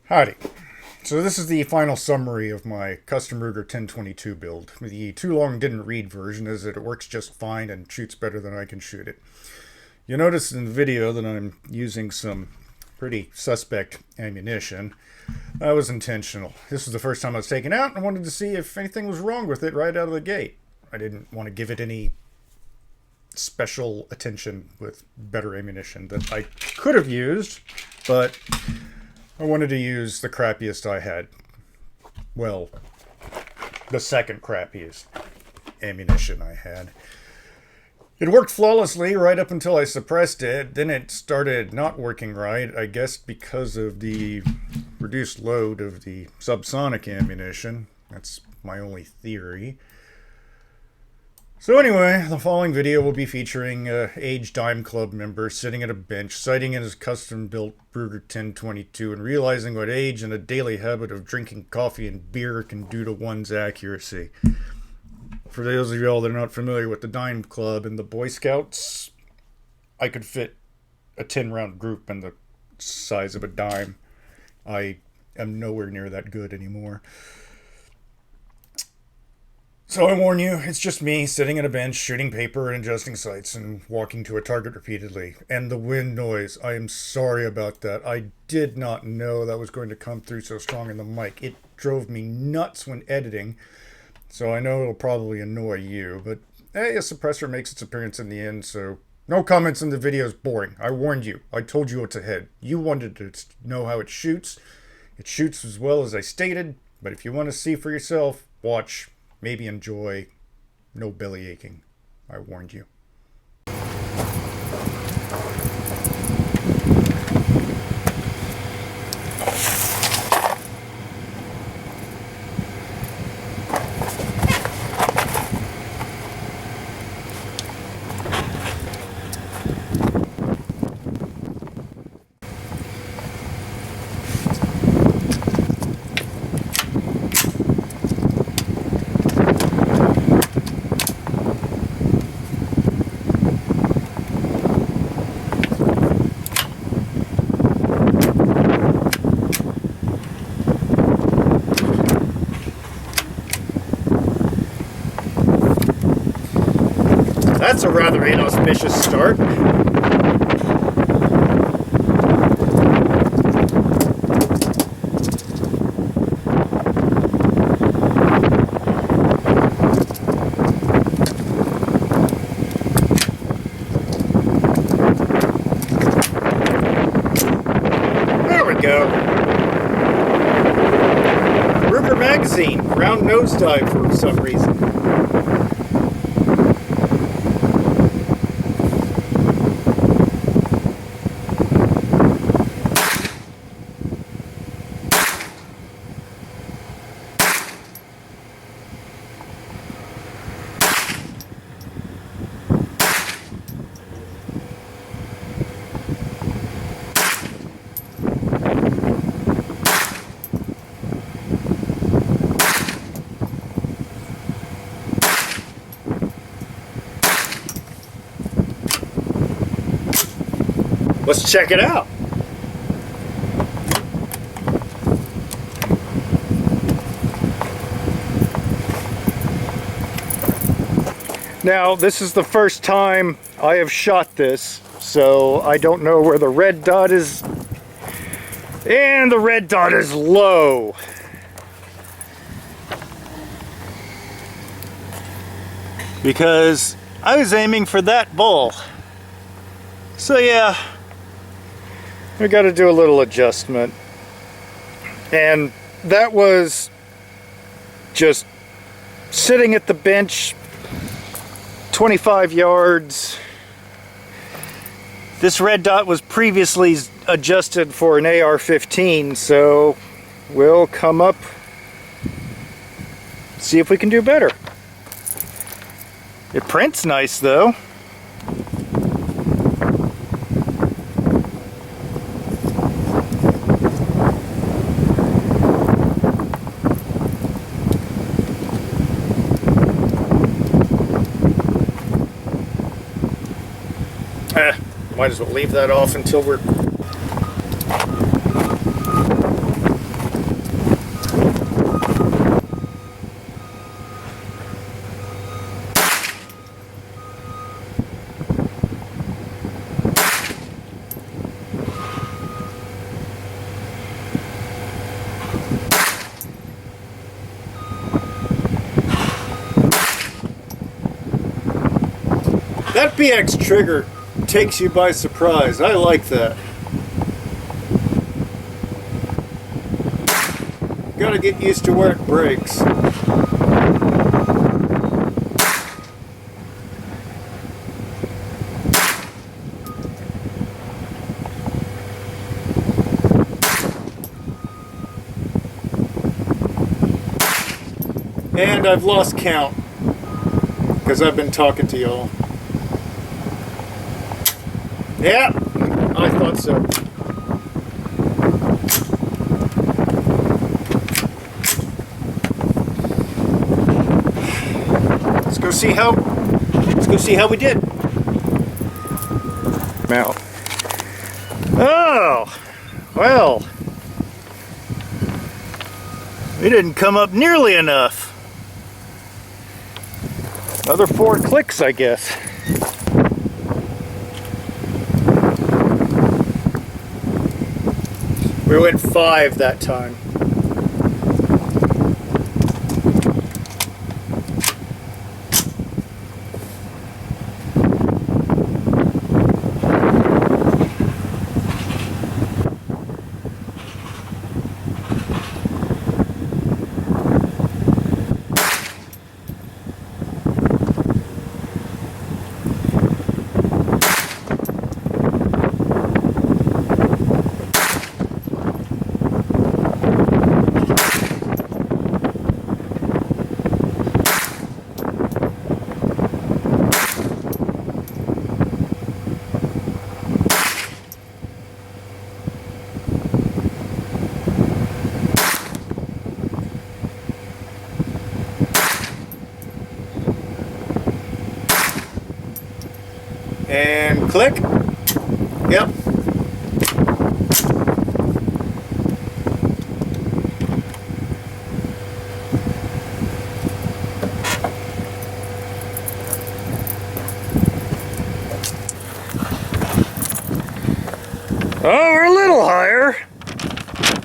Howdy. So this is the final summary of my custom Ruger 1022 build. The too long didn't read version is that it works just fine and shoots better than I can shoot it. You notice in the video that I'm using some pretty suspect ammunition. That was intentional. This was the first time I was taken out and I wanted to see if anything was wrong with it right out of the gate. I didn't want to give it any special attention with better ammunition that I could have used, but I wanted to use the crappiest I had. Well, the second crappiest ammunition I had. It worked flawlessly right up until I suppressed it. Then it started not working right, I guess because of the reduced load of the subsonic ammunition. That's my only theory. So anyway, the following video will be featuring an aged Dime Club member sitting at a bench, sighting in his custom-built Ruger 1022 and realizing what age and a daily habit of drinking coffee and beer can do to one's accuracy. For those of y'all that are not familiar with the Dime Club and the Boy Scouts, I could fit a 10-round group in the size of a dime. I am nowhere near that good anymore. So I warn you, it's just me sitting at a bench, shooting paper and adjusting sights and walking to a target repeatedly. And the wind noise, I am sorry about that. I did not know that was going to come through so strong in the mic. It drove me nuts when editing, so I know it'll probably annoy you. But hey, a suppressor makes its appearance in the end, so no comments in the video is boring. I warned you. I told you what's ahead. You wanted to know how it shoots. It shoots as well as I stated, but if you want to see for yourself, watch. Maybe enjoy. No belly aching. I warned you. That's a rather inauspicious start. There we go. Ruger magazine, round nosedive for some reason. Let's check it out. Now, this is the first time I have shot this, so I don't know where the red dot is. And the red dot is low. Because I was aiming for that bull. So yeah, we got to do a little adjustment. And that was just sitting at the bench 25 yards. This red dot was previously adjusted for an AR-15, so we'll come up, see if we can do better. It prints nice though. Might as well leave that off until we're That BX trigger takes you by surprise. I like that. Gotta get used to where it breaks. And I've lost count because I've been talking to y'all. Yeah, I thought so. Let's go see how we did. Now. Oh, well. We didn't come up nearly enough. Another 4 clicks, I guess. We went 5 that time. And click. Yep. Oh, we're a little higher.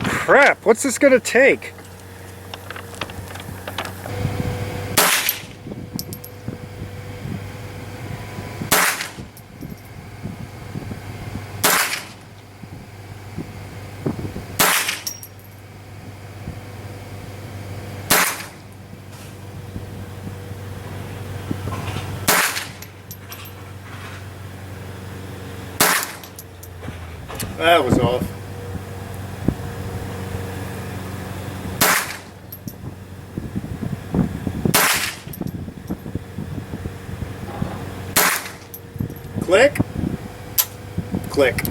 Crap, what's this gonna take? That was off. Click. Click.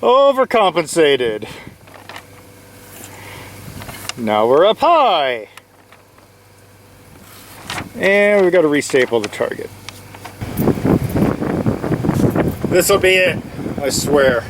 Overcompensated. Now we're up high. And we've got to restaple the target. This'll be it, I swear.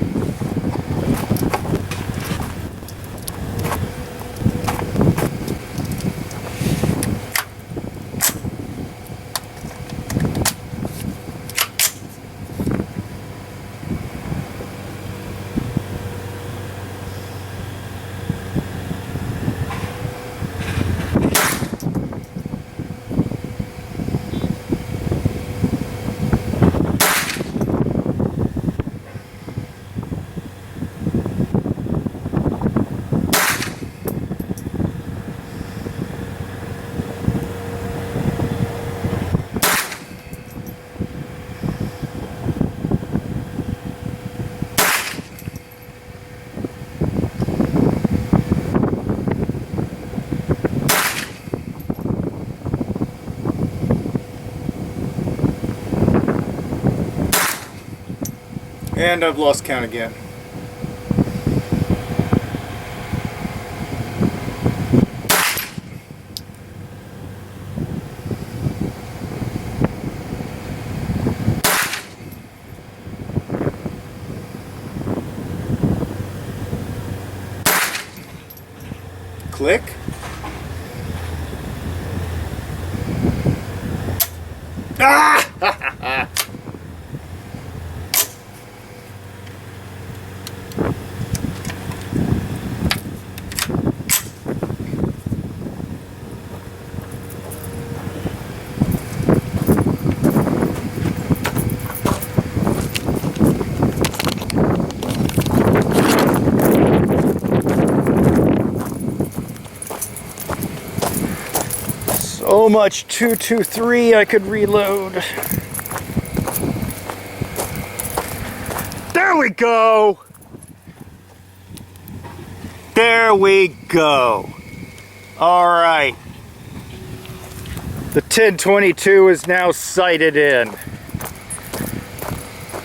And I've lost count again. Click. Ah! So much 223 I could reload. There we go! There we go. Alright. The 1022 is now sighted in.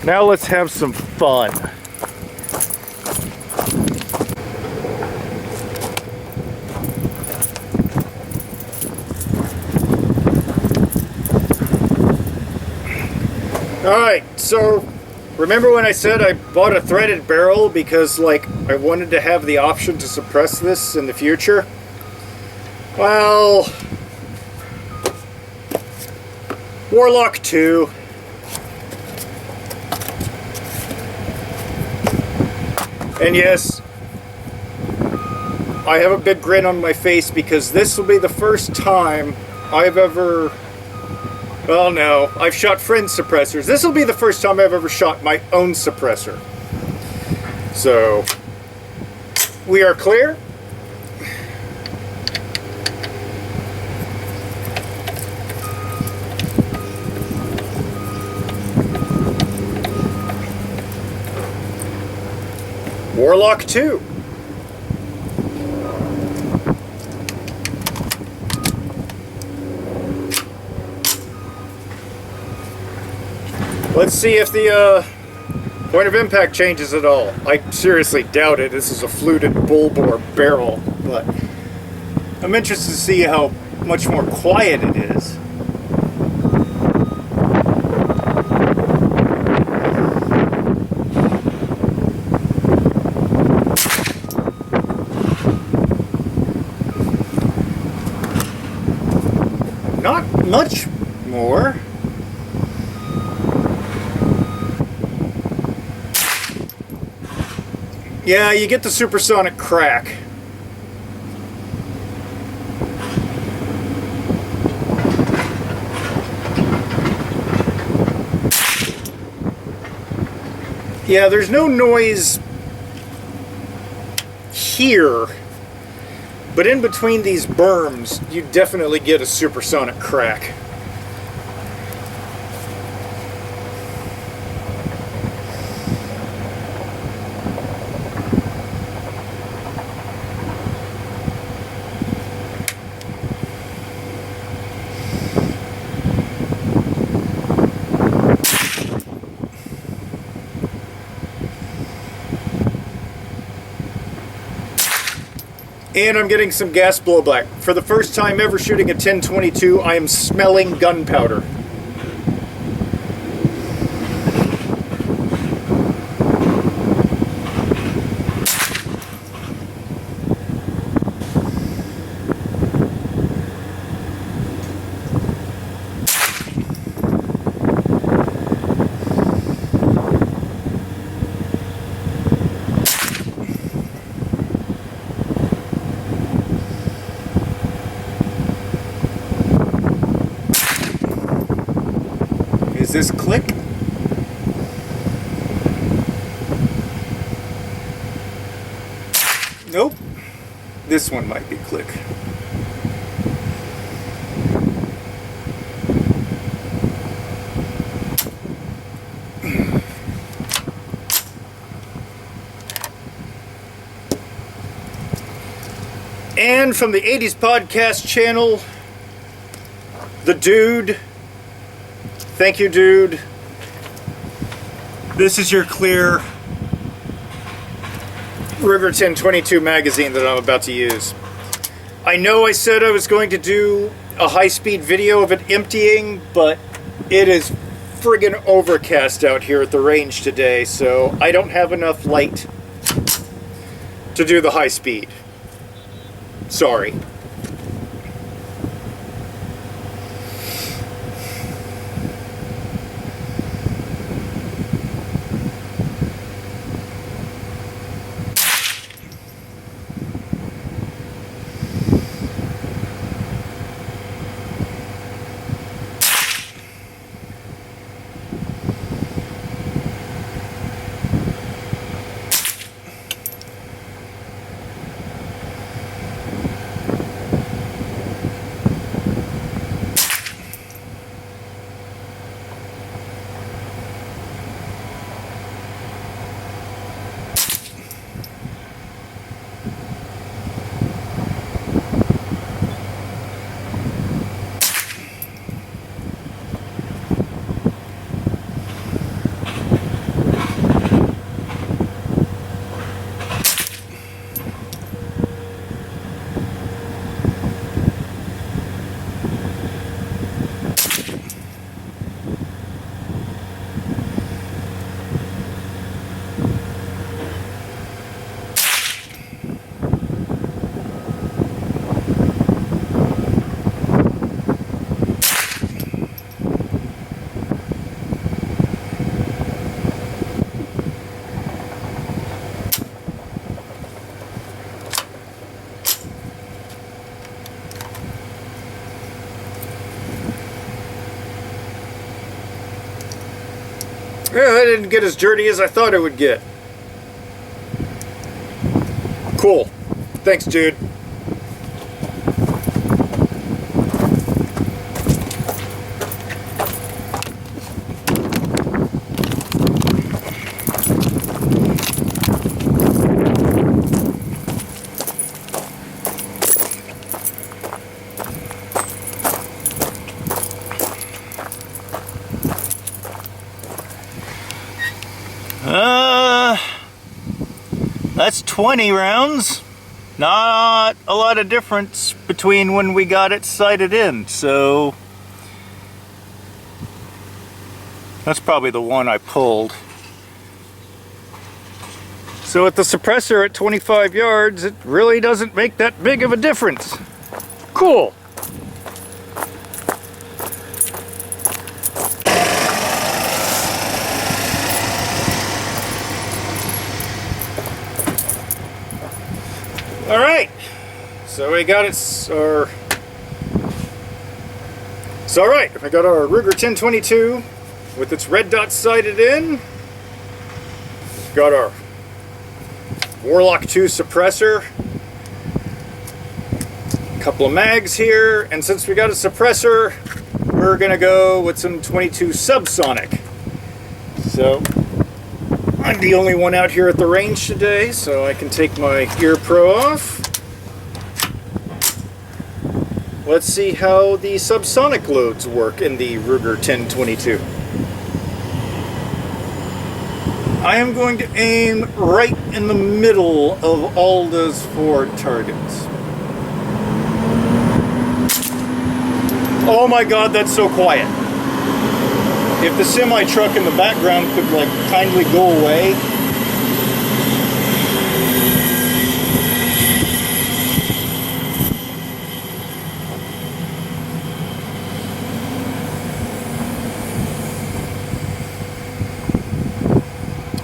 Now let's have some fun. Alright, so remember when I said I bought a threaded barrel because, like, I wanted to have the option to suppress this in the future? Well, Warlock 2. And yes, I have a big grin on my face because this will be the first time I've ever... Well, no, I've shot friend suppressors. This will be the first time I've ever shot my own suppressor. So, we are clear. Warlock 2. Let's see if the point of impact changes at all. I seriously doubt it. This is a fluted bull bore barrel, but I'm interested to see how much more quiet it is. Not much more. Yeah, you get the supersonic crack. Yeah, there's no noise here, but in between these berms, you definitely get a supersonic crack. And I'm getting some gas blowback. For the first time ever shooting a 1022, I am smelling gunpowder. Is this click? Nope. This one might be click. And from the 80s podcast channel, the dude. Thank you, dude. This is your clear Ruger 1022 magazine that I'm about to use. I know I said I was going to do a high-speed video of it emptying, but it is friggin' overcast out here at the range today, so I don't have enough light to do the high speed. Sorry. Yeah, that didn't get as dirty as I thought it would get. Cool. Thanks, dude. That's 20 rounds. Not a lot of difference between when we got it sighted in, so that's probably the one I pulled. So with the suppressor at 25 yards, it really doesn't make that big of a difference. Cool. Alright, so we got it, it's alright, I got our Ruger 1022 with its red dot sighted in. Got our Warlock 2 suppressor, a couple of mags here, and since we got a suppressor, we're gonna go with some 22 Subsonic. So I'm the only one out here at the range today, so I can take my Ear Pro off. Let's see how the subsonic loads work in the Ruger 1022. I am going to aim right in the middle of all those 4 targets. Oh my god, that's so quiet. If the semi-truck in the background could, like, kindly go away.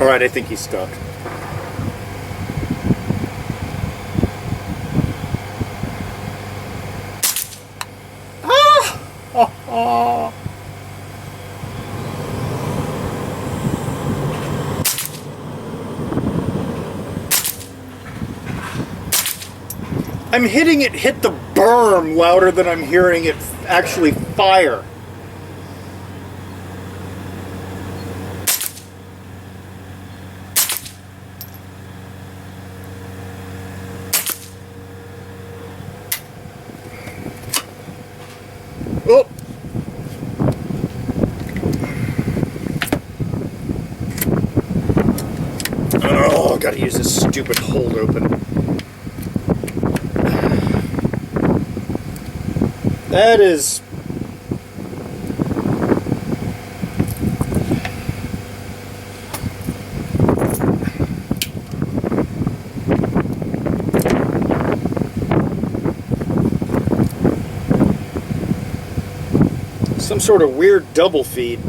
Alright, I think he's stuck. Ah! Oh, oh. I'm hitting it hit the berm louder than I'm hearing it actually fire. Oh! Oh, I gotta use this stupid hold open. That is... Some sort of weird double feed.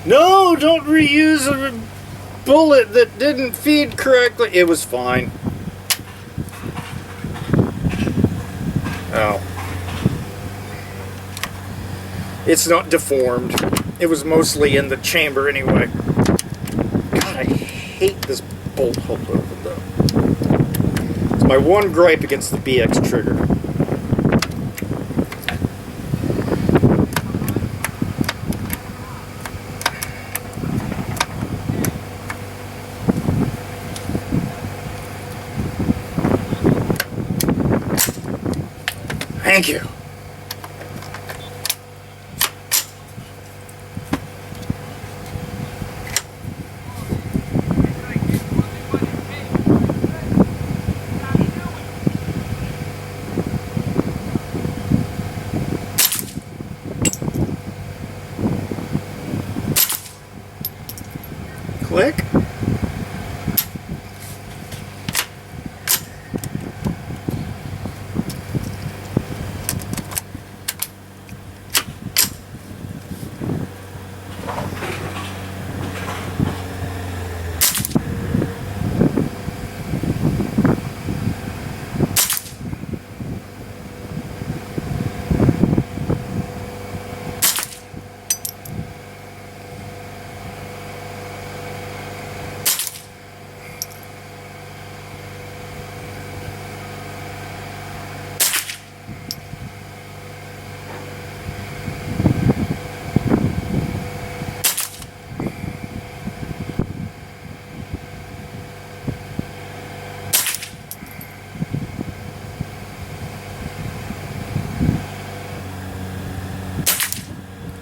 No, don't reuse a bullet that didn't feed correctly. It was fine. Oh. It's not deformed. It was mostly in the chamber anyway. God, I hate this bolt holder though. It's my one gripe against the BX trigger. Thank you. Click.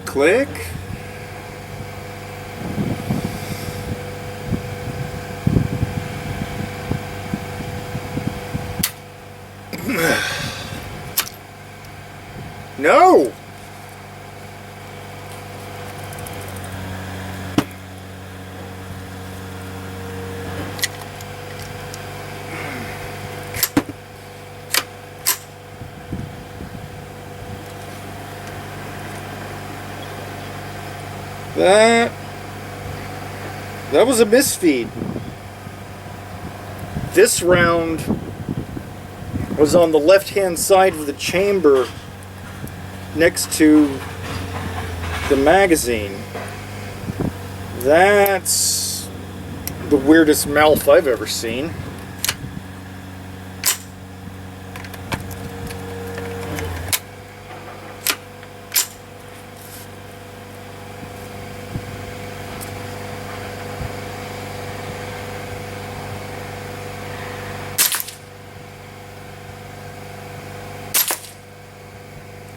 Click. No! That was a misfeed. This round was on the left-hand side of the chamber next to the magazine. That's the weirdest mouth I've ever seen.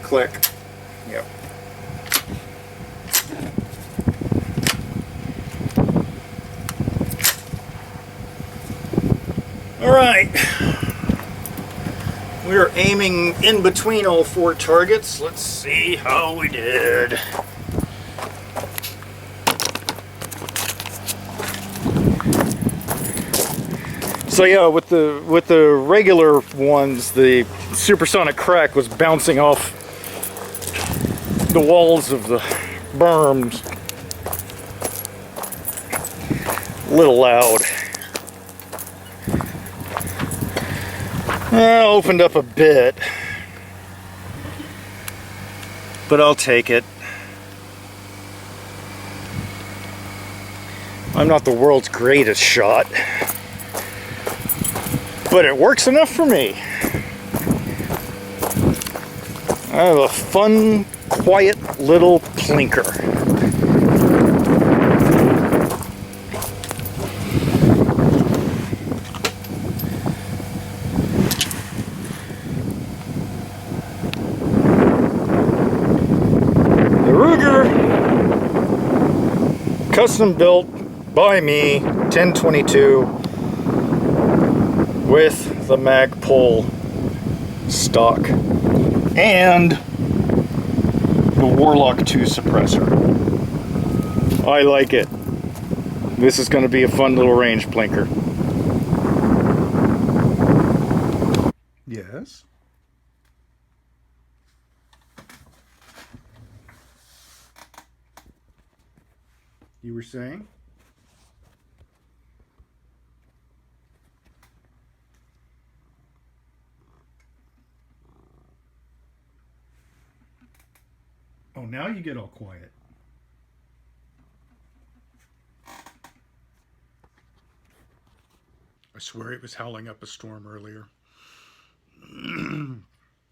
Click. Yep. All right. We are aiming in between all four targets. Let's see how we did. So yeah, with the regular ones, the supersonic crack was bouncing off the walls of the berms. A little loud. Opened up a bit, but I'll take it. I'm not the world's greatest shot, but it works enough for me. I have a fun, quiet little plinker. The Ruger, custom built by me, 1022, with the Magpul stock and the Warlock 2 suppressor. I like it. This is going to be a fun little range plinker. You were saying? Oh, now you get all quiet. I swear it was howling up a storm earlier.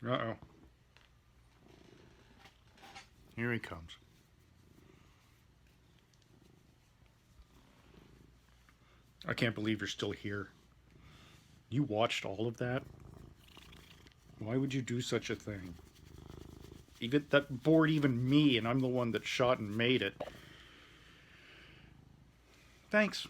Uh-oh. Here he comes. I can't believe you're still here. You watched all of that? Why would you do such a thing? Even that bored even me, and I'm the one that shot and made it. Thanks.